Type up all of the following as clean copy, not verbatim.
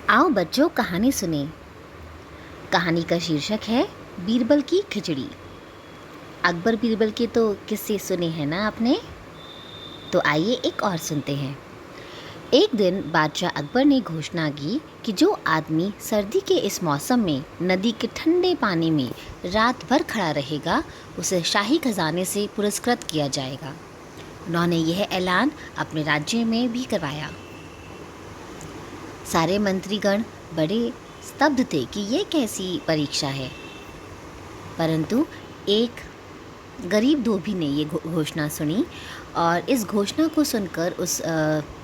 आओ बच्चों, कहानी सुने। कहानी का शीर्षक है बीरबल की खिचड़ी। अकबर बीरबल के तो किस्से सुने हैं ना आपने। तो आइए एक और सुनते हैं। एक दिन बादशाह अकबर ने घोषणा की कि जो आदमी सर्दी के इस मौसम में नदी के ठंडे पानी में रात भर खड़ा रहेगा उसे शाही खजाने से पुरस्कृत किया जाएगा। उन्होंने यह ऐलान अपने राज्य में भी करवाया। सारे मंत्रीगण बड़े स्तब्ध थे कि ये कैसी परीक्षा है, परंतु एक गरीब धोबी ने ये घोषणा सुनी और इस घोषणा को सुनकर उस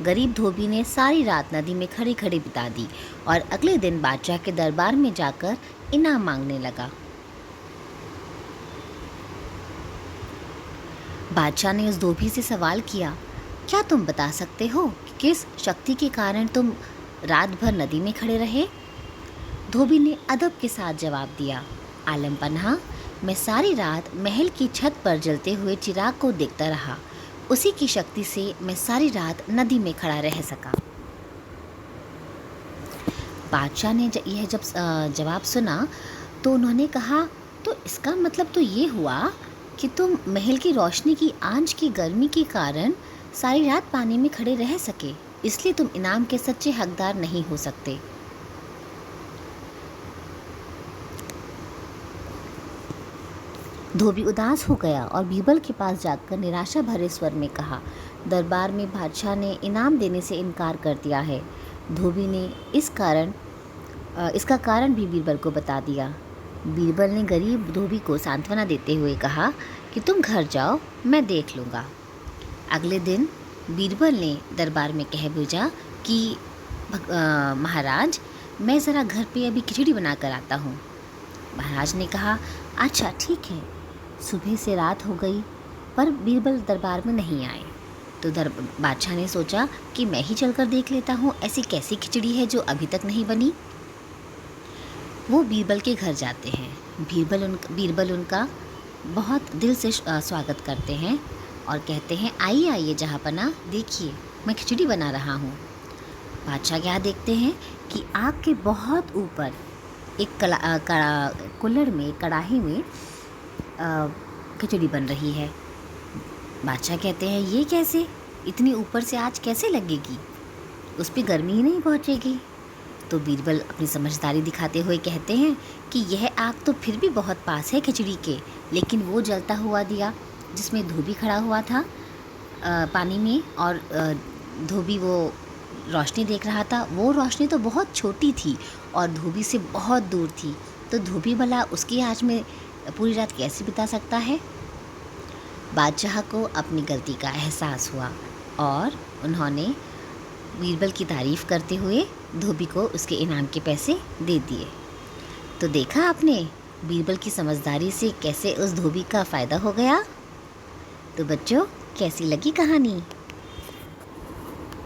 गरीब धोबी ने सारी रात नदी में खड़ी खड़ी बिता दी और अगले दिन बादशाह के दरबार में जाकर इनाम मांगने लगा। बादशाह ने उस धोबी से सवाल किया, क्या तुम बता सकते हो कि किस शक्ति के कारण तुम रात भर नदी में खड़े रहे? धोबी ने अदब के साथ जवाब दिया, आलम पन्हा, मैं सारी रात महल की छत पर जलते हुए चिराग को देखता रहा। उसी की शक्ति से मैं सारी रात नदी में खड़ा रह सका। बादशाह ने यह जब जवाब सुना तो उन्होंने कहा, तो इसका मतलब तो ये हुआ कि तुम महल की रोशनी की आंच की गर्मी के कारण सारी रात पानी में खड़े रह सके, इसलिए तुम इनाम के सच्चे हकदार नहीं हो सकते। धोबी उदास हो गया और बीरबल के पास जाकर निराशा भरे स्वर में कहा, दरबार में बादशाह ने इनाम देने से इनकार कर दिया है। धोबी ने इसका कारण भी बीरबल को बता दिया। बीरबल ने गरीब धोबी को सांत्वना देते हुए कहा कि तुम घर जाओ, मैं देख लूँगा। अगले दिन बीरबल ने दरबार में कह भेजा कि महाराज, मैं ज़रा घर पे अभी खिचड़ी बना कर आता हूँ। महाराज ने कहा, अच्छा ठीक है। सुबह से रात हो गई पर बीरबल दरबार में नहीं आए तो बादशाह ने सोचा कि मैं ही चलकर देख लेता हूँ ऐसी कैसी खिचड़ी है जो अभी तक नहीं बनी। वो बीरबल के घर जाते हैं। बीरबल उनका बहुत दिल से स्वागत करते हैं और कहते हैं, आइए आइए जहाँपना, देखिए मैं खिचड़ी बना रहा हूँ। बादशाह क्या देखते हैं कि आग के बहुत ऊपर एक कुल्हड़ में, कढ़ाई में खिचड़ी बन रही है। बादशाह कहते हैं, ये कैसे, इतनी ऊपर से आज कैसे लगेगी, उस पर गर्मी ही नहीं पहुँचेगी। तो बीरबल अपनी समझदारी दिखाते हुए कहते हैं कि यह आग तो फिर भी बहुत पास है खिचड़ी के, लेकिन वो जलता हुआ दिया जिसमें धोबी खड़ा हुआ था पानी में और धोबी वो रोशनी देख रहा था, वो रोशनी तो बहुत छोटी थी और धोबी से बहुत दूर थी, तो धोबी भला उसकी आँच में पूरी रात कैसे बिता सकता है। बादशाह को अपनी गलती का एहसास हुआ और उन्होंने बीरबल की तारीफ़ करते हुए धोबी को उसके इनाम के पैसे दे दिए। तो देखा आपने बीरबल की समझदारी से कैसे उस धोबी का फ़ायदा हो गया। तो बच्चों, कैसी लगी कहानी?